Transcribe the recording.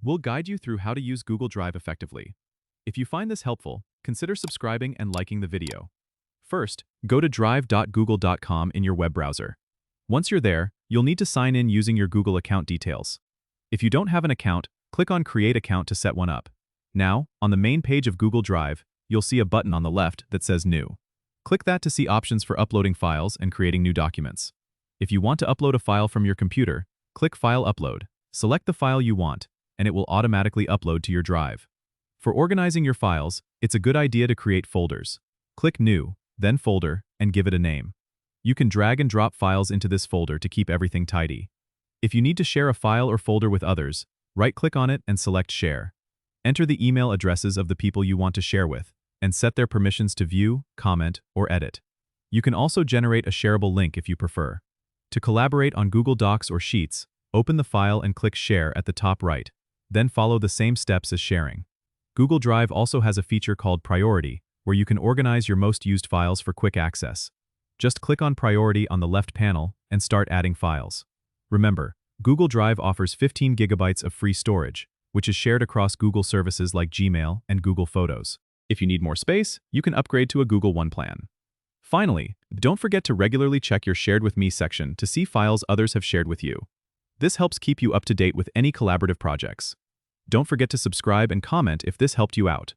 We'll guide you through how to use Google Drive effectively. If you find this helpful, consider subscribing and liking the video. First, go to drive.google.com in your web browser. Once you're there, you'll need to sign in using your Google account details. If you don't have an account, click on Create Account to set one up. Now, on the main page of Google Drive, you'll see a button on the left that says New. Click that to see options for uploading files and creating new documents. If you want to upload a file from your computer, click File Upload. Select the file you want, and it will automatically upload to your drive. For organizing your files, it's a good idea to create folders. Click New, then Folder, and give it a name. You can drag and drop files into this folder to keep everything tidy. If you need to share a file or folder with others, right-click on it and select Share. Enter the email addresses of the people you want to share with, and set their permissions to view, comment, or edit. You can also generate a shareable link if you prefer. To collaborate on Google Docs or Sheets, open the file and click Share at the top right, then follow the same steps as sharing. Google Drive also has a feature called Priority, where you can organize your most used files for quick access. Just click on Priority on the left panel and start adding files. Remember, Google Drive offers 15 gigabytes of free storage, which is shared across Google services like Gmail and Google Photos. If you need more space, you can upgrade to a Google One plan. Finally, don't forget to regularly check your Shared with Me section to see files others have shared with you. This helps keep you up to date with any collaborative projects. Don't forget to subscribe and comment if this helped you out.